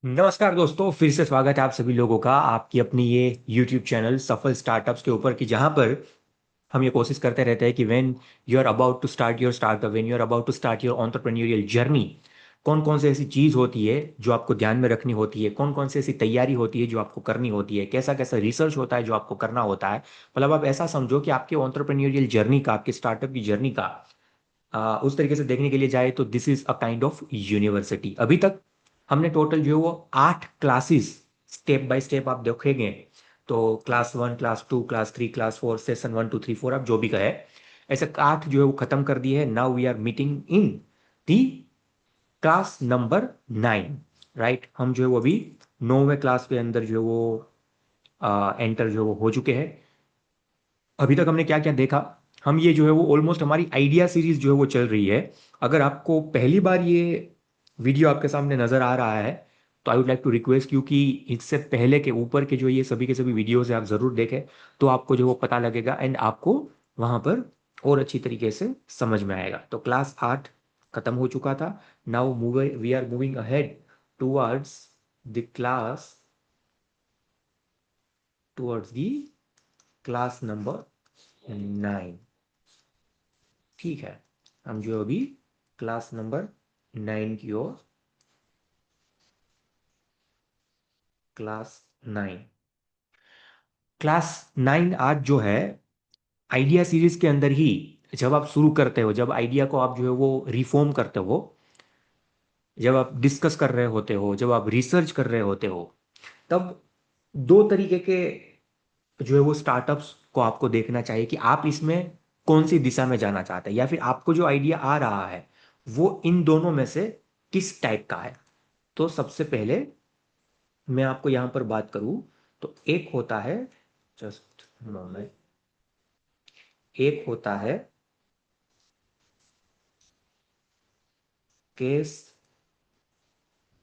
नमस्कार दोस्तों, फिर से स्वागत है आप सभी लोगों का आपकी अपनी ये YouTube चैनल सफल स्टार्टअप्स के ऊपर, कि जहां पर हम ये कोशिश करते रहते हैं कि when you are about to start your startup, when you are about to start your entrepreneurial journey, कौन कौन सी ऐसी चीज़ होती है जो आपको ध्यान में रखनी होती है, कौन कौन सी ऐसी तैयारी होती है जो आपको करनी होती है, कैसा कैसा रिसर्च होता है जो आपको करना होता है। मतलब आप ऐसा समझो कि आपके एंटरप्रेन्योरियल जर्नी का, आपके स्टार्टअप की जर्नी का उस तरीके से देखने के लिए जाए तो this is a kind of university. अभी तक हमने टोटल जो है वो 8 क्लासेस स्टेप बाय स्टेप आप देखेंगे तो class 1, class 2, class 3, class 4, session 1, 2, 3, 4, आप जो भी कहे, ऐसे 8 जो है वो खत्म कर दिए है। Now we are meeting in the class number 9। Right, हम जो है वो अभी 9वें क्लास के अंदर जो है वो एंटर जो है वो हो चुके हैं। अभी तक हमने क्या क्या देखा, हम ये जो है वो ऑलमोस्ट हमारी आइडिया सीरीज जो है वो चल रही है। अगर आपको पहली बार ये वीडियो आपके सामने नजर आ रहा है तो I would like to request, क्योंकि इससे पहले के ऊपर के जो ये सभी के सभी वीडियोस है आप जरूर देखें, तो आपको जो वो पता लगेगा एंड आपको वहां पर और अच्छी तरीके से समझ में आएगा। तो क्लास 8 खत्म हो चुका था। Now move we are moving ahead towards the class 9। ठीक है, हम जो अभी क्लास नंबर 9 की ओर, क्लास 9, क्लास 9 आज जो है आइडिया सीरीज के अंदर ही, जब आप शुरू करते हो, जब आइडिया को आप जो है वो रिफॉर्म करते हो, जब आप डिस्कस कर रहे होते हो, जब आप रिसर्च कर रहे होते हो, तब दो तरीके के जो है वो स्टार्टअप्स को आपको देखना चाहिए कि आप इसमें कौन सी दिशा में जाना चाहते हैं, या फिर आपको जो आइडिया आ रहा है वो इन दोनों में से किस टाइप का है। तो सबसे पहले मैं आपको यहां पर बात करूं तो एक होता है, जस्ट मोमेंट, एक होता है केस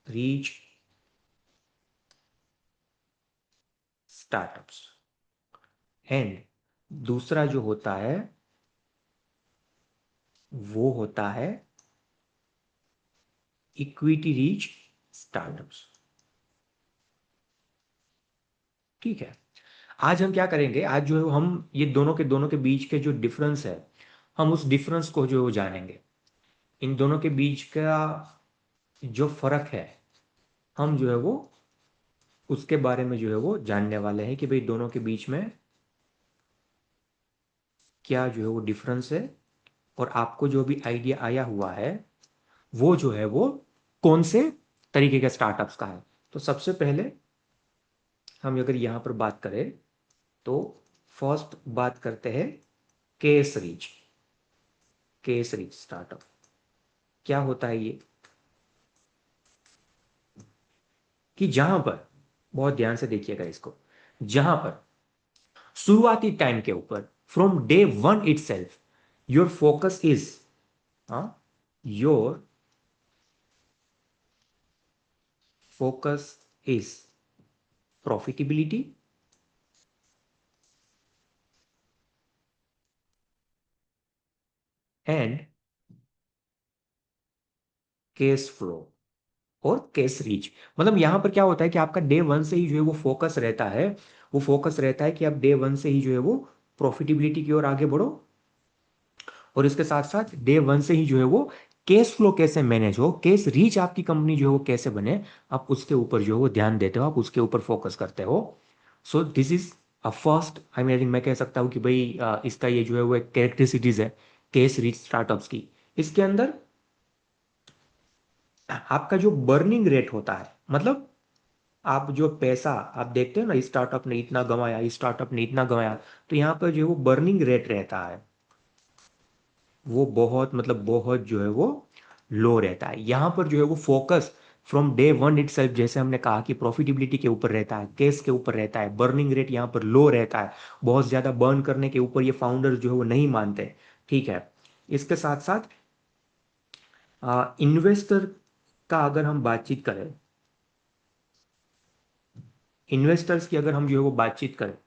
रीच स्टार्टअप्स, एंड दूसरा जो होता है वो होता है इक्विटी रीच स्टार्टअप्स। ठीक है, आज हम क्या करेंगे, आज जो है हम ये दोनों के बीच के जो डिफरेंस है, हम उस डिफरेंस को जो है वो जानेंगे। इन दोनों के बीच का जो फर्क है, हम जो है वो उसके बारे में जो है वो जानने वाले हैं कि भाई दोनों के बीच में क्या जो है वो डिफरेंस है, और आपको जो भी आइडिया आया हुआ है वो जो है वो कौन से तरीके के स्टार्टअप्स का है। तो सबसे पहले हम अगर यहां पर बात करें तो फर्स्ट बात करते हैं case reach. Case reach startup क्या होता है ये, कि जहां पर, बहुत ध्यान से देखिएगा इसको, जहां पर शुरुआती टाइम के ऊपर, from day 1 it self, your focus is, your focus is profitability and cash flow और केस रीच। मतलब यहां पर क्या होता है कि आपका डे 1 से ही जो है वो फोकस रहता है, वो फोकस रहता है कि आप डे 1 से ही जो है वो प्रॉफिटेबिलिटी की ओर आगे बढ़ो, और इसके साथ साथ डे 1 से ही जो है वो केस फ्लो कैसे मैनेज हो, केस रीच आपकी कंपनी जो है वो कैसे बने, आप उसके ऊपर जो है वो ध्यान देते हो, आप उसके ऊपर फोकस करते हो। So this is a first, I mean मैं कह सकता हूँ कि भाई इसका ये जो है वो एक कैरेक्टरिस्टिकीज है केस रीच स्टार्टअप्स की। इसके अंदर आपका जो बर्निंग रेट होता है, मतलब आप जो पैसा आप देखते हो ना, इस स्टार्टअप ने इतना गंवाया, इस स्टार्टअप ने इतना गंवाया, तो यहाँ पर जो है वो बर्निंग रेट रहता है वो बहुत, मतलब बहुत जो है वो लो रहता है। यहाँ पर जो है वो फोकस फ्रॉम डे 1 इटसेल्फ, जैसे हमने कहा कि प्रॉफिटेबिलिटी के ऊपर रहता है, केस के ऊपर रहता है, बर्निंग रेट यहाँ पर लो रहता है, बहुत ज्यादा बर्न करने के ऊपर ये फाउंडर जो है वो नहीं मानते। ठीक है, इसके साथ साथ इन्वेस्टर का अगर हम बातचीत करें, इन्वेस्टर्स की अगर हम जो है वो बातचीत करें,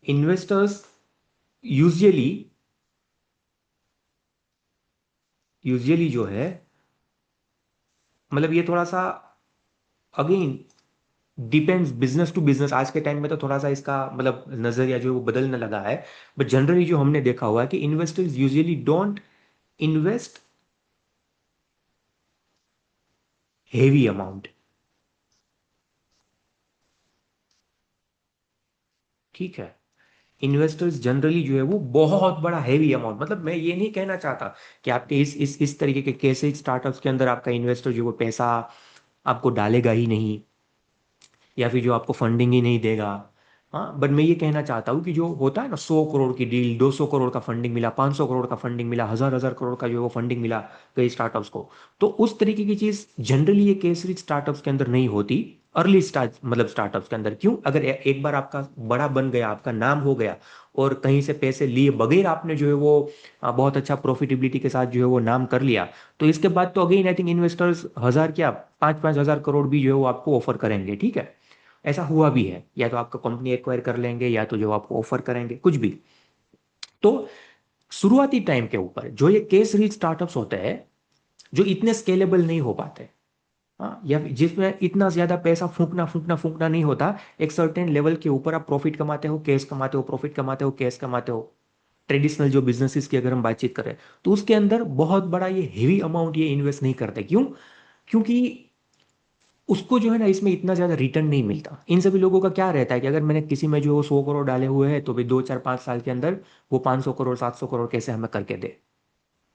इन्वेस्टर्स यूजुअली यूजुअली जो है, मतलब ये थोड़ा सा again depends business to business. आज के टाइम में तो थोड़ा सा इसका मतलब नजरिया जो है वो बदलने लगा है, बट जनरली जो हमने देखा हुआ है कि investors usually don't invest heavy amount. ठीक है, इन्वेस्टर्स जनरली जो है वो बहुत बड़ा हैवी अमाउंट, मतलब मैं ये नहीं कहना चाहता कि आपके इस तरीके के कैसे स्टार्टअप्स के अंदर आपका इन्वेस्टर जो वो पैसा आपको डालेगा ही नहीं, या फिर जो आपको फंडिंग ही नहीं देगा। हाँ, बट मैं ये कहना चाहता हूँ कि जो होता है ना 100 करोड़ की डील, 200 करोड़ का फंडिंग मिला, 500 करोड़ का फंडिंग मिला, हजार हजार करोड़ का जो है वो फंडिंग मिला कई स्टार्टअप्स को, तो उस तरीके की चीज जनरली ये केस रिच स्टार्टअप्स के अंदर नहीं होती। अर्ली स्टार्ट मतलब स्टार्टअप्स के अंदर क्यों, अगर एक बार आपका बड़ा बन गया, आपका नाम हो गया, और कहीं से पैसे लिए बगैर आपने जो है वो बहुत अच्छा प्रॉफिटेबिलिटी के साथ जो है वो नाम कर लिया, तो इसके बाद तो अगेन आई थिंक इन्वेस्टर्स हजार क्या 5-5 हजार करोड़ भी जो है वो आपको ऑफर करेंगे। ठीक है, ऐसा हुआ भी है, या तो आपका कंपनी एक्वायर कर लेंगे या तो जो आपको ऑफर करेंगे कुछ भी। तो शुरुआती टाइम के ऊपर जो ये केस रीच स्टार्टअप्स होते हैं जो इतने स्केलेबल नहीं हो पाते, हाँ, या जिसमें इतना ज्यादा पैसा फूकना फूकना फूकना नहीं होता, एक सर्टेन लेवल के ऊपर आप प्रॉफिट कमाते हो, कैश कमाते हो, प्रॉफिट कमाते हो, कैश कमाते हो। ट्रेडिशनल जो बिजनेसेस की अगर हम बातचीत करें तो उसके अंदर बहुत बड़ा ये हेवी अमाउंट ये इन्वेस्ट नहीं करते। क्यों? क्योंकि उसको जो है ना इसमें इतना ज्यादा रिटर्न नहीं मिलता। इन सभी लोगों का क्या रहता है कि अगर मैंने किसी में जो 100 करोड़ डाले हुए हैं तो भाई 2 4 5 साल के अंदर वो 500 करोड़ 700 करोड़ कैसे हमें करके दे।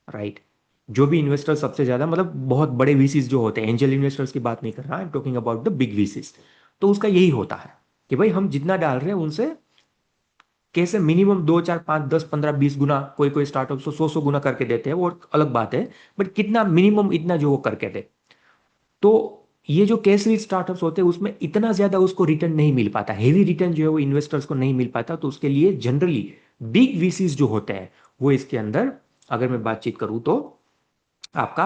राइट। जो भी इन्वेस्टर सबसे ज्यादा मतलब बहुत बड़े वीसीस जो होते हैं, एंजल इन्वेस्टर्स की बात नहीं कर रहा, I am talking about the big VCs, तो उसका यही होता है कि भाई हम जितना डाल रहे हैं उनसे कैसे मिनिमम 2 4 5 10 15 20 गुना, कोई कोई स्टार्टअप तो 100 100 गुना करके देते हैं, वो अलग बात है, बट कितना मिनिमम इतना जो वो करके दे। तो ये जो कैश रीच स्टार्टअप्स होते हैं उसमें इतना ज्यादा उसको रिटर्न नहीं मिल पाता, हेवी रिटर्न जो है वो इन्वेस्टर्स को नहीं मिल पाता, तो उसके लिए जनरली बिग वीसीज जो होते हैं वो इसके अंदर, अगर मैं बातचीत करूं तो आपका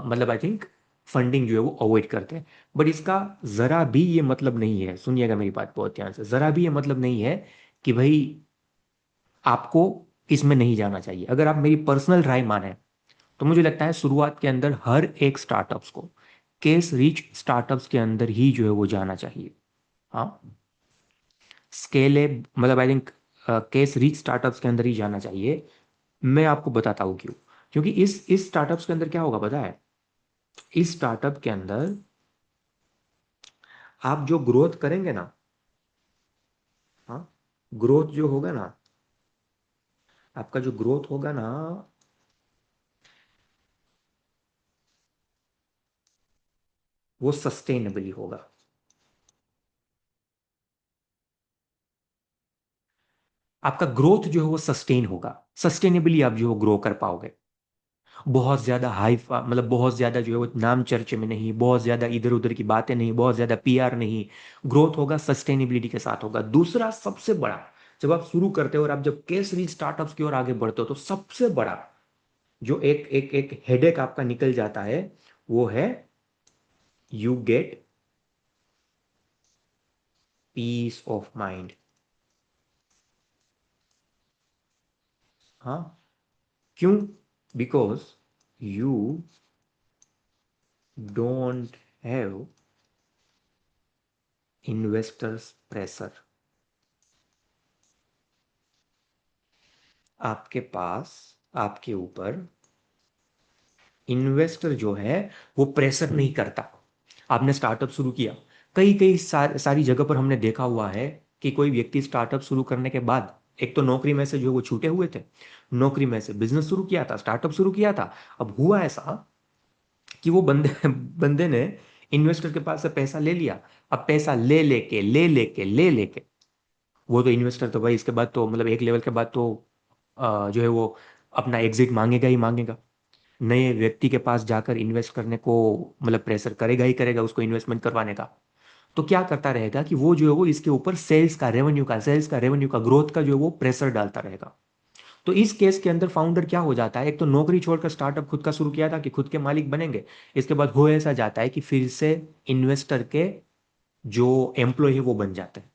मतलब आई थिंक फंडिंग जो है वो अवॉइड करते हैं। बट इसका जरा भी ये मतलब नहीं है, सुनिएगा मेरी बात बहुत ध्यान से, जरा भी ये मतलब नहीं है कि भाई आपको इसमें नहीं जाना चाहिए। अगर आप मेरी पर्सनल राय माने तो मुझे लगता है शुरुआत के अंदर हर एक स्टार्टअप्स को केस रिच स्टार्टअप्स के अंदर ही जो है वो जाना चाहिए। हाँ, स्केले मतलब I think case rich startups के अंदर ही जाना चाहिए। मैं आपको बताता हूँ क्यों। क्योंकि इस स्टार्टअप्स के अंदर क्या होगा पता है, इस स्टार्टअप के अंदर आप जो ग्रोथ करेंगे ना, हाँ, ग्रोथ जो होगा ना, आपका जो ग्रोथ होगा ना, वो सस्टेनेबली होगा। आपका ग्रोथ जो है वो सस्टेन होगा, सस्टेनेबली आप जो ग्रो कर पाओगे। बहुत ज्यादा हाई मतलब बहुत ज्यादा जो है वो नाम चर्चे में नहीं, बहुत ज्यादा इधर उधर की बातें नहीं, बहुत ज्यादा पीआर नहीं, ग्रोथ होगा सस्टेनेबिलिटी के साथ होगा। दूसरा सबसे बड़ा, जब आप शुरू करते हो और आप जब केस रीच स्टार्टअप्स की ओर आगे बढ़ते हो तो सबसे बड़ा जो एक एक एक हेडेक आपका निकल जाता है वो है you get piece of mind. हाँ, क्यों? Because you don't have investors pressure. आपके पास, आपके ऊपर इन्वेस्टर जो है वो प्रेशर नहीं करता। आपने स्टार्टअप शुरू किया, कई कई सारी जगह पर हमने देखा हुआ है कि कोई व्यक्ति स्टार्टअप शुरू करने के बाद एक तो नौकरी में से जो वो छूटे हुए थे, नौकरी में से बिजनेस शुरू किया था, स्टार्टअप शुरू किया था, अब हुआ ऐसा कि वो बंदे बंदे ने इन्वेस्टर के पास से पैसा ले लिया। अब पैसा ले लेके वो तो इन्वेस्टर तो भाई इसके बाद तो मतलब एक लेवल के बाद तो जो है वो अपना एग्जिट मांगेगा ही मांगेगा, नए व्यक्ति के पास जाकर इन्वेस्ट करने को मतलब प्रेशर करेगा ही करेगा उसको इन्वेस्टमेंट करवाने का। तो क्या करता रहेगा कि वो जो है वो इसके ऊपर सेल्स का रेवेन्यू का ग्रोथ का जो है वो प्रेशर डालता रहेगा। तो इस केस के अंदर फाउंडर क्या हो जाता है, एक तो नौकरी छोड़कर स्टार्टअप खुद का शुरू किया था कि खुद के मालिक बनेंगे, इसके बाद हो ऐसा जाता है कि फिर से इन्वेस्टर के जो एम्प्लॉय है वो बन जाते हैं।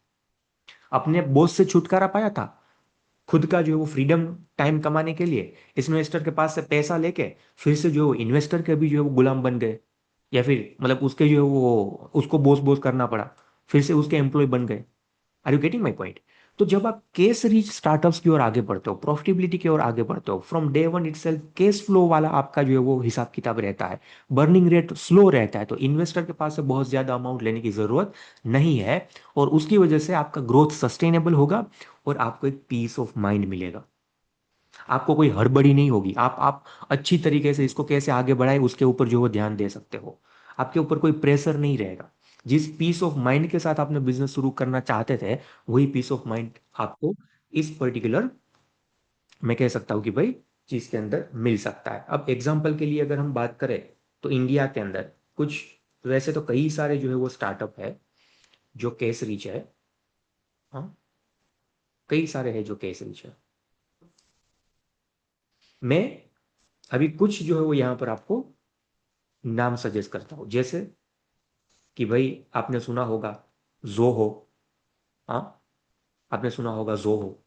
अपने बॉस से छुटकारा पाया था, खुद का जो है वो फ्रीडम टाइम कमाने के लिए इन्वेस्टर के पास से पैसा लेके फिर से जो इन्वेस्टर के भी जो है वो गुलाम बन गए। या फिर मतलब उसके जो है वो उसको बोस बोस करना पड़ा, फिर से उसके एम्प्लॉय बन गए। Are you getting my point? तो जब आप केस रिच स्टार्टअप्स की ओर आगे बढ़ते हो, प्रॉफिटेबिलिटी की ओर आगे बढ़ते हो, from day one itself cash flow वाला आपका जो है वो हिसाब किताब रहता है, बर्निंग रेट स्लो रहता है, तो इन्वेस्टर के पास से बहुत ज्यादा अमाउंट लेने की जरूरत नहीं है। और उसकी वजह से आपका ग्रोथ सस्टेनेबल होगा और आपको एक पीस ऑफ माइंड मिलेगा। आपको कोई हड़बड़ी नहीं होगी, आप अच्छी तरीके से इसको कैसे आगे बढ़ाए उसके ऊपर जो वो ध्यान दे सकते हो। आपके ऊपर कोई प्रेशर नहीं रहेगा। जिस पीस ऑफ माइंड के साथ आपने बिजनेस शुरू करना चाहते थे, वही पीस ऑफ माइंड आपको इस पर्टिकुलर, मैं कह सकता हूँ कि भाई, चीज के अंदर मिल सकता है। अब एग्जाम्पल के लिए अगर हम बात करें, तो इंडिया के अंदर कुछ, वैसे तो कई सारे जो है वो स्टार्टअप है जो केस रीच है। हाँ, कई सारे हैं जो केस रीच है। मैं अभी कुछ जो है वो यहाँ पर आपको नाम सजेस्ट करता हूँ, जैसे कि भाई आपने सुना होगा जोहो। हाँ, आपने सुना होगा जोहो।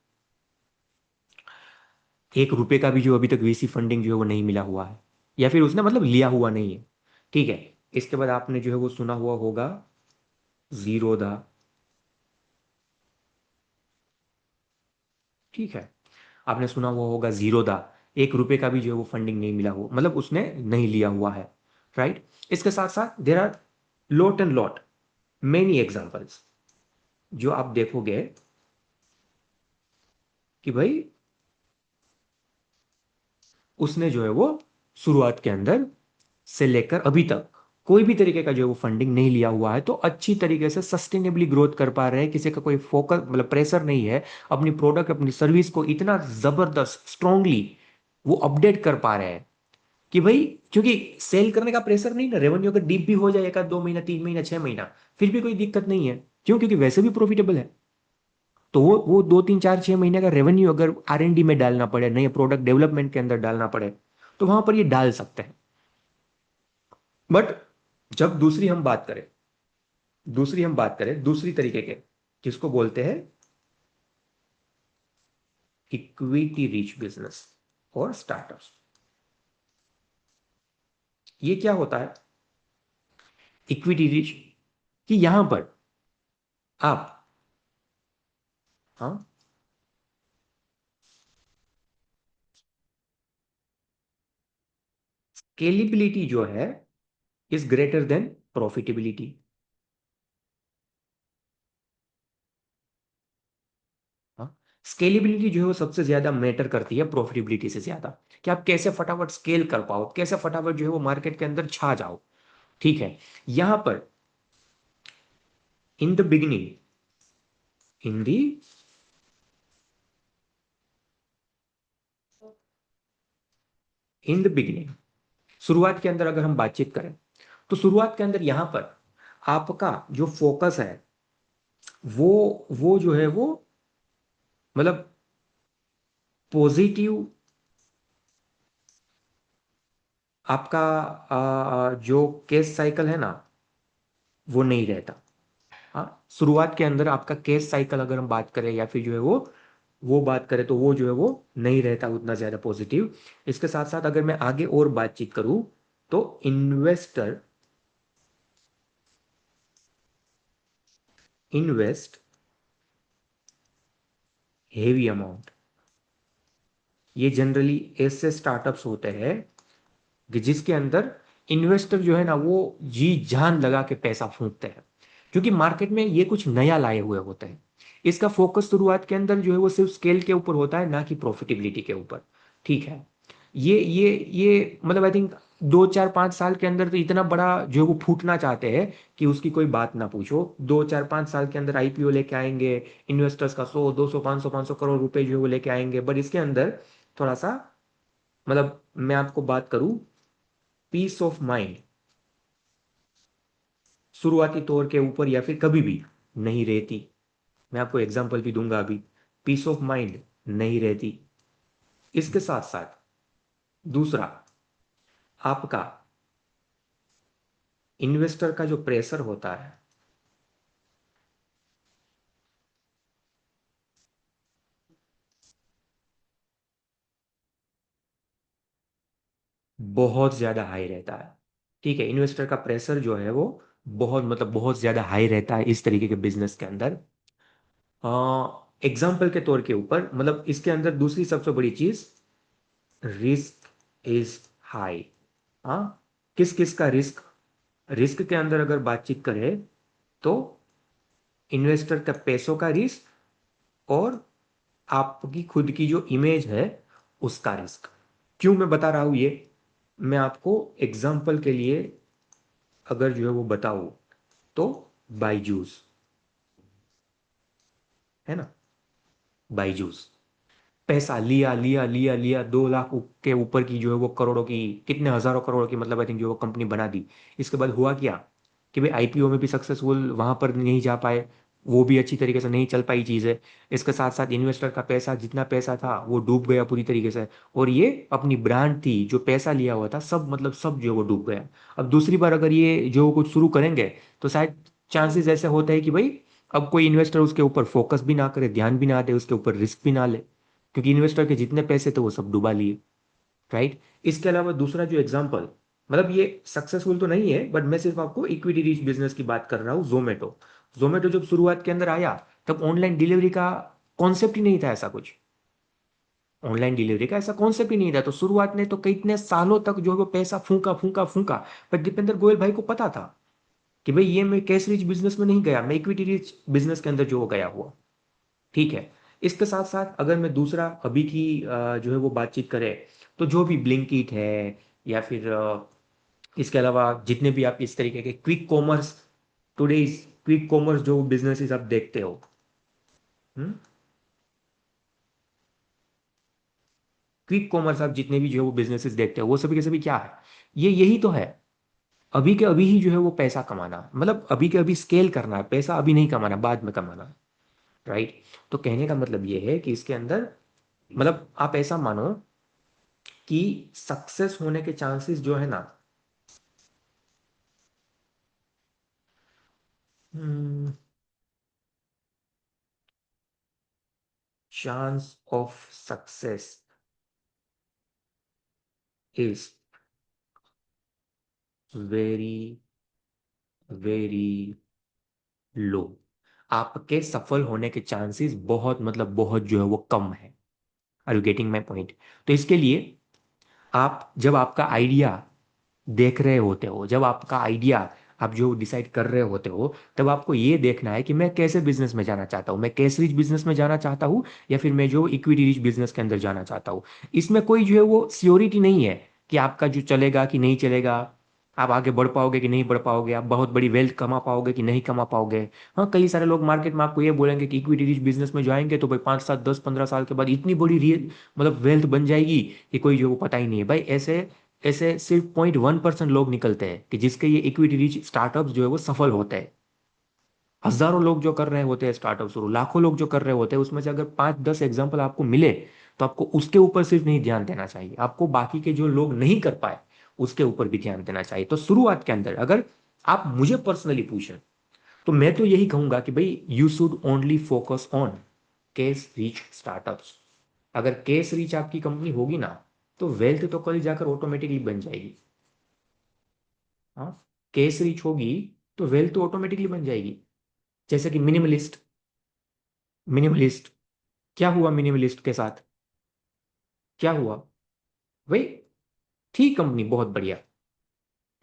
1 रुपए का भी जो अभी तक वीसी फंडिंग जो है वो नहीं मिला हुआ है, या फिर उसने मतलब लिया हुआ नहीं है। ठीक है। इसके बाद आपने जो है वो सुना हुआ होगा जीरोधा। ठीक है। आपने सुना हुआ होगा जीरोधा। 1 रुपए का भी जो है वो फंडिंग नहीं मिला हुआ, मतलब उसने नहीं लिया हुआ है। राइट। इसके साथ साथ there are lot and lot many examples जो आप देखोगे कि भाई उसने जो है वो शुरुआत के अंदर से लेकर अभी तक कोई भी तरीके का जो है वो फंडिंग नहीं लिया हुआ है, तो अच्छी तरीके से सस्टेनेबली ग्रोथ कर पा रहे हैं, किसी का कोई फोकस मतलब प्रेशर नहीं है। अपनी प्रोडक्ट अपनी सर्विस को इतना जबरदस्त स्ट्रांगली वो अपडेट कर पा रहे हैं कि भाई, क्योंकि सेल करने का प्रेशर नहीं ना, रेवेन्यू अगर डीप भी हो जाए 1 2 महीना 3 महीना 6 महीना, फिर भी कोई दिक्कत नहीं है। क्यों? क्योंकि वैसे भी प्रॉफिटेबल है। तो वो 2 3 4 6 महीने का रेवेन्यू अगर आर एन डी में डालना पड़े, नए प्रोडक्ट डेवलपमेंट के अंदर डालना पड़े, तो वहां पर ये डाल सकते हैं। बट जब दूसरी हम बात करें दूसरी तरीके के, जिसको बोलते हैं इक्विटी रिच बिजनेस और स्टार्टअप्स, ये क्या होता है इक्विटी रिच? कि यहां पर आप, हाँ, स्केलेबिलिटी जो है इज ग्रेटर देन प्रॉफिटेबिलिटी। हाँ, स्केलेबिलिटी जो है वो सबसे ज्यादा मैटर करती है प्रॉफिटेबिलिटी से ज्यादा, कि आप कैसे फटाफट स्केल कर पाओ, कैसे फटाफट जो है वो मार्केट के अंदर छा जाओ। ठीक है। यहां पर in the beginning, in the in the beginning, शुरुआत के अंदर अगर हम बातचीत करें, तो शुरुआत के अंदर यहां पर आपका जो फोकस है वो जो है वो मतलब पॉजिटिव, आपका जो केस साइकिल है ना, वो नहीं रहता। हाँ, शुरुआत के अंदर आपका केस साइकिल अगर हम बात करें या फिर जो है वो बात करें, तो वो जो है वो नहीं रहता उतना ज्यादा पॉजिटिव। इसके साथ साथ अगर मैं आगे और बातचीत करूं, तो इन्वेस्टर इन्वेस्ट हेवी अमाउंट, ये जनरली ऐसे स्टार्टअप्स होते हैं कि जिसके अंदर इन्वेस्टर जो है ना वो जी जान लगा के पैसा फूंकते हैं, क्योंकि मार्केट में ये कुछ नया लाए हुए होते हैं। इसका फोकस शुरुआत के अंदर जो है वो सिर्फ स्केल के ऊपर होता है, ना कि प्रॉफिटेबिलिटी के ऊपर। ठीक है। ये मतलब आई थिंक 2 4 5 साल के अंदर तो इतना बड़ा जो है वो फूटना चाहते हैं कि उसकी कोई बात ना पूछो। 2 4 5 साल के अंदर आईपीओ लेके आएंगे, इन्वेस्टर्स का 100 200 500 500 करोड़ रुपए जो है वो लेके आएंगे, बट इसके अंदर थोड़ा सा, मतलब मैं आपको बात करूं, पीस ऑफ माइंड शुरुआती तौर के ऊपर या फिर कभी भी नहीं रहती। मैं आपको एग्जांपल भी दूंगा अभी। पीस ऑफ माइंड नहीं रहती। इसके साथ साथ दूसरा, आपका इन्वेस्टर का जो प्रेशर होता है, बहुत ज्यादा हाई रहता है। ठीक है, इन्वेस्टर का प्रेशर जो है वो बहुत मतलब बहुत ज्यादा हाई रहता है इस तरीके के बिजनेस के अंदर। एग्जाम्पल के तौर के ऊपर मतलब इसके अंदर दूसरी सबसे बड़ी चीज, रिस्क इज हाई। हाँ, किस किस का रिस्क, रिस्क के अंदर अगर बातचीत करें तो इन्वेस्टर का पैसों का रिस्क और आपकी खुद की जो इमेज है उसका रिस्क। क्यों मैं बता रहा हूं ये, मैं आपको एग्जाम्पल के लिए अगर जो है वो बताऊं तो बाईजूस है ना, बाईजूस पैसा लिया लिया लिया लिया 2 लाख के ऊपर की जो है वो करोड़ों की, कितने हजारों करोड़ की मतलब आई थिंक जो वो कंपनी बना दी। इसके बाद हुआ क्या कि भाई आईपीओ में भी सक्सेसफुल वहां पर नहीं जा पाए, वो भी अच्छी तरीके से नहीं चल पाई चीजें। इसके साथ साथ इन्वेस्टर का पैसा, जितना पैसा था वो डूब गया पूरी तरीके से। और ये अपनी ब्रांड थी, जो पैसा लिया हुआ था सब मतलब सब जो है वो डूब गया। अब दूसरी बार अगर ये जो कुछ शुरू करेंगे तो शायद चांसेस ऐसे होते हैं कि भाई अब कोई इन्वेस्टर उसके ऊपर फोकस भी ना करे, ध्यान भी ना दे, उसके ऊपर रिस्क भी ना ले, क्योंकि इन्वेस्टर के जितने पैसे थे वो सब डुबा लिए। राइट। इसके अलावा दूसरा जो एग्जांपल, मतलब ये सक्सेसफुल तो नहीं है बट मैं सिर्फ आपको इक्विटी रिच बिजनेस की बात कर रहा हूँ, जोमेटो। जोमेटो जब शुरुआत के अंदर आया तब ऑनलाइन डिलीवरी का कॉन्सेप्ट ही नहीं था, ऐसा कुछ ऑनलाइन डिलीवरी का ऐसा कॉन्सेप्ट ही नहीं था। तो शुरुआत ने तो कितने सालों तक जो है वो पैसा फूका फूका फूका। पर दीपेंद्र गोयल भाई को पता था कि भाई ये मैं कैश रिच बिजनेस में नहीं गया, मैं इक्विटी रिच बिजनेस के अंदर जो हो गया हुआ। ठीक है। इसके साथ साथ अगर मैं दूसरा अभी की जो है वो बातचीत करें तो जो भी ब्लिंकिट है या फिर इसके अलावा जितने भी आप इस तरीके के quick commerce, today quick commerce जो बिजनेसेस आप देखते हो, क्विक कॉमर्स आप जितने भी जो है वो बिजनेसेस देखते हो वो सभी के सभी क्या है, ये यही तो है। अभी के अभी ही जो है वो पैसा कमाना, मतलब अभी के अभी स्केल करना है, पैसा अभी नहीं कमाना, बाद में कमाना है। राइट। तो कहने का मतलब ये है कि इसके अंदर मतलब आप ऐसा मानो कि सक्सेस होने के चांसेस जो है ना, chance of success is very very low. आपके सफल होने के चांसेस बहुत मतलब बहुत जो है वो कम है। Are you getting my point? तो इसके लिए आप जब आपका आइडिया देख रहे होते हो, जब आपका आइडिया आप जो डिसाइड कर रहे होते हो, तब आपको ये देखना है कि मैं कैसे बिजनेस में जाना चाहता हूँ, मैं कैश रिच बिजनेस में जाना चाहता हूँ या फिर मैं जो इक्विटी रिच बिजनेस के अंदर जाना चाहता हूँ। इसमें कोई जो है वो श्योरिटी नहीं है कि आपका जो चलेगा कि नहीं चलेगा, आप आगे बढ़ पाओगे कि नहीं बढ़ पाओगे, आप बहुत बड़ी वेल्थ कमा पाओगे कि नहीं कमा पाओगे। हाँ, कई सारे लोग मार्केट में आपको ये बोलेंगे कि इक्विटी रिच बिजनेस में जाएंगे तो भाई 5 7 10 15 साल के बाद इतनी बड़ी रियल मतलब वेल्थ बन जाएगी कि कोई जो वो पता ही नहीं है। भाई ऐसे ऐसे सिर्फ 0.1% लोग निकलते हैं कि जिसके ये इक्विटी रिच स्टार्टअप्स जो है वो सफल होते हैं। हजारों लोग जो कर रहे होते हैं स्टार्टअप शुरू, लाखों लोग जो कर रहे होते हैं, उसमें से अगर 5 10 एग्जाम्पल आपको मिले तो आपको उसके ऊपर सिर्फ नहीं ध्यान देना चाहिए, आपको बाकी के जो लोग नहीं कर पाए उसके ऊपर भी ध्यान देना चाहिए। तो शुरुआत के अंदर अगर आप मुझे पर्सनली पूछें तो मैं तो यही कहूंगा कि भाई you should only focus on case reach startups. अगर केस रीच आपकी कंपनी होगी ना तो वेल्थ तो कल जाकर ऑटोमेटिकली बन जाएगी। हाँ, केस रीच होगी तो वेल्थ तो ऑटोमेटिकली बन जाएगी। जैसे कि मिनिमलिस्ट, मिनिमलिस्ट क्या हुआ मिनिमलिस्ट के साथ, क्या हुआ भाई, थी कंपनी बहुत बढ़िया,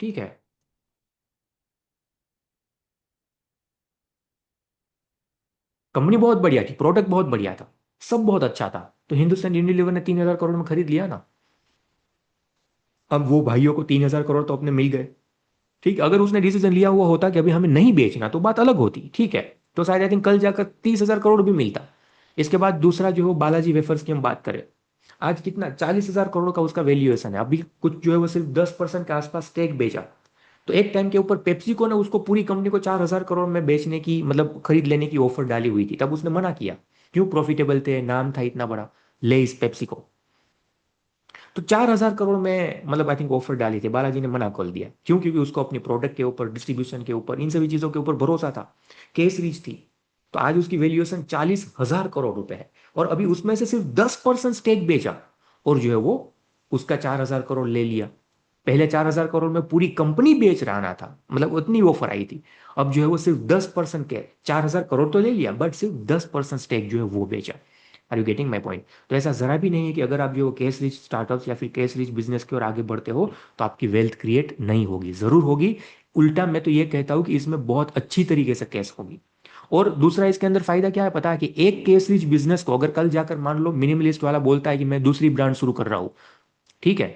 ठीक है, कंपनी बहुत बढ़िया थी, प्रोडक्ट बहुत बढ़िया था, सब बहुत अच्छा था, तो हिंदुस्तान यूनिलीवर ने 3,000 करोड़ में खरीद लिया ना। अब वो भाइयों को 3,000 करोड़ तो अपने मिल गए। ठीक है, अगर उसने डिसीजन लिया हुआ होता कि अभी हमें नहीं बेचना तो बात अलग होती, ठीक है, तो शायद आई थिंक कल जाकर 30,000 करोड़ भी मिलता। इसके बाद दूसरा जो है वो बालाजी वेफर्स की हम बात करें, आज कितना 40,000 करोड़ का उसका वैल्यूएशन है, अभी कुछ जो है वो सिर्फ 10% के आसपास स्टेक बेचा। तो एक टाइम के ऊपर पेप्सिको ने उसको पूरी कंपनी को 4,000 करोड़ में बेचने की मतलब खरीद लेने की ऑफर डाली हुई थी, तब उसने मना किया। क्यों? प्रॉफिटेबल थे, नाम था इतना बड़ा, लेस पेप्सिको। तो 4,000 करोड़ में मतलब आई थिंक ऑफर डाली थी, बालाजी ने मना कर दिया। क्यों? क्योंकि उसको अपनी प्रोडक्ट के ऊपर, डिस्ट्रीब्यूशन के ऊपर, इन सभी चीजों के ऊपर भरोसा था, केस रीच थी। तो आज उसकी वैल्यूएशन 40,000 करोड़ रुपए है, और अभी उसमें से सिर्फ 10% स्टेक बेचा और जो है वो उसका 4,000 करोड़ ले लिया। पहले 4,000 करोड़ में पूरी कंपनी बेच रहा था, मतलब उतनी ऑफर आई थी। अब जो है वो सिर्फ 10% के, 4,000 करोड़ तो ले लिया बट सिर्फ 10% स्टेक जो है वो बेचा। Are you getting my point? तो ऐसा जरा भी नहीं है कि अगर आप जो कैश रिच स्टार्टअप्स या फिर कैश रिच बिजनेस की ओर आगे बढ़ते हो तो आपकी वेल्थ क्रिएट नहीं होगी, जरूर होगी। उल्टा मैं तो ये कहता हूँ कि इसमें बहुत अच्छी तरीके से कैश होगी। और दूसरा इसके अंदर फायदा क्या है पता है, कि एक कैश रिच बिजनेस को अगर कल जाकर मान लो मिनिमलिस्ट वाला बोलता है कि मैं दूसरी ब्रांड शुरू कर रहा हूँ, ठीक है,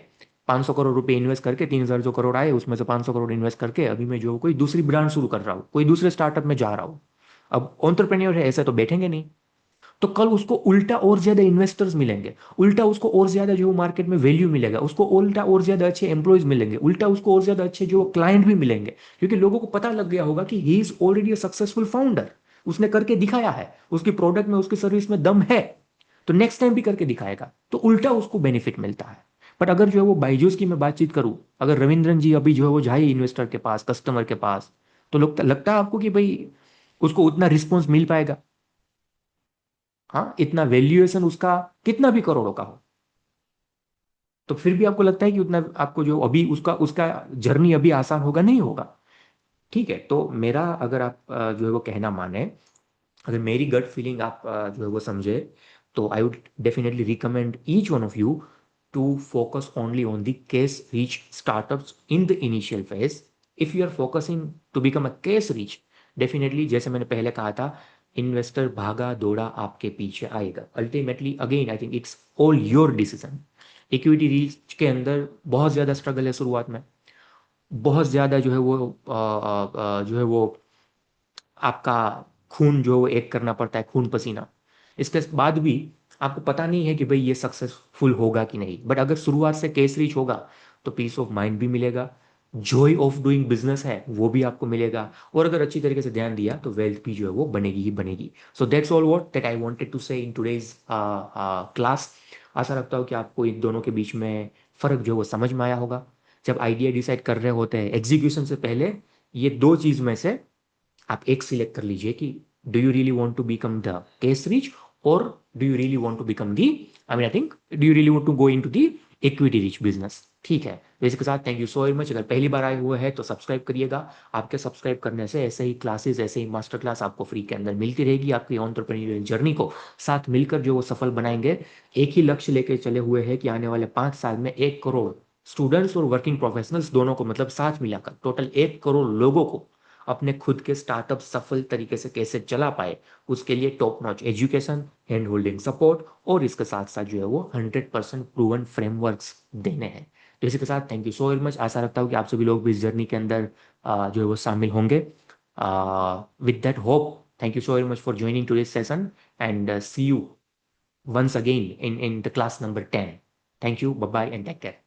500 करोड़ रुपए इन्वेस्ट करके 3,000 जो करोड़ आए उसमें से 500 करोड़ इन्वेस्ट करके अभी मैं जो कोई दूसरी ब्रांड शुरू कर रहा हूँ, कोई दूसरे स्टार्टअप में जा रहा हूँ। अब एंटरप्रेन्योर है, ऐसे तो बैठेंगे नहीं। तो कल उसको उल्टा और ज्यादा इन्वेस्टर्स मिलेंगे, उल्टा उसको और ज्यादा जो मार्केट में वैल्यू मिलेगा, उसको उल्टा और ज्यादा अच्छे एम्प्लॉयज मिलेंगे, उल्टा उसको और ज्यादा अच्छे जो क्लाइंट भी मिलेंगे, क्योंकि लोगों को पता लग गया होगा कि he is already a successful founder. उसने करके दिखाया है, उसकी प्रोडक्ट में उसकी सर्विस में दम है, तो नेक्स्ट टाइम भी करके दिखाएगा, तो उल्टा उसको बेनिफिट मिलता है। बट अगर जो है वो बायजूस की मैं बातचीत करूं, अगर रविंद्रन जी अभी जो है वो जाए इन्वेस्टर के पास, कस्टमर के पास, तो लगता है आपको कि भाई उसको उतना रिस्पॉन्स मिल पाएगा? हाँ, इतना वैल्यूएशन उसका कितना भी करोड़ों का हो, तो फिर भी आपको लगता है कि उतना आपको जो अभी उसका उसका जर्नी अभी आसान होगा? नहीं होगा। ठीक है, तो मेरा अगर आप जो है वो कहना माने, अगर मेरी गट फीलिंग आप जो है वो समझे, तो I would definitely recommend each one of you to focus only on the case reach startups in the initial phase. If you are focusing to become a case reach, definitely जैसे मैंने पहले कहा था, इन्वेस्टर भागा दौड़ा आपके पीछे आएगा। Ultimately again I think it's all your decision. Equity reach के अंदर बहुत ज़्यादा स्ट्रगल है शुरुआत में, बहुत ज़्यादा जो है वो जो है वो आपका खून जो वो एक करना पड़ता है, खून पसीना। इसके बाद भी आपको पता नहीं है कि भाई ये सक्सेसफुल होगा कि नहीं, बट अगर शुरुआत से केस रीच होगा तो पीस ऑफ माइंड भी मिलेगा, जॉय ऑफ डूइंग बिजनेस है वो भी आपको मिलेगा, और अगर अच्छी तरीके से ध्यान दिया तो वेल्थ भी जो है वो बनेगी ही बनेगी। So that's all what that I wanted to say in today's class. आशा रखता हूँ कि आपको इन दोनों के बीच में फ़र्क जो है वो समझ में आया होगा। जब आइडिया डिसाइड कर रहे होते हैं एग्जीक्यूशन से पहले, ये दो चीज़ में से आप एक सिलेक्ट कर लीजिए कि do you really want to become the cash rich, और do you really want to become the, I mean I think, do you really want to go into the equity rich business. ठीक है, तो इसके साथ thank you so very much. अगर पहली बार आए हुए हैं तो सब्सक्राइब करिएगा। आपके सब्सक्राइब करने से ऐसे ही क्लासेस, ऐसे ही मास्टर क्लास आपको फ्री के अंदर मिलती रहेगी। आपकी एंटरप्रेन्योरियल जर्नी को साथ मिलकर जो वो सफल बनाएंगे। एक ही लक्ष्य लेके चले हुए हैं कि आने वाले 5 साल में 1 करोड़ स्टूडेंट्स और वर्किंग प्रोफेशनल्स दोनों को, मतलब साथ मिलाकर टोटल 1 करोड़ लोगों को अपने खुद के स्टार्टअप सफल तरीके से कैसे चला पाए, उसके लिए top notch education, hand holding support, और इसके साथ साथ जो है वो 100% प्रूवन फ्रेमवर्क्स देने हैं। तो इसी के साथ thank you so very much. आशा रखता हूँ कि आप सभी लोग भी इस जर्नी के अंदर जो है वो शामिल होंगे। With that hope, thank you so very much for joining to this session, and see you once again in the class number 10. Thank you, bye bye, and take care.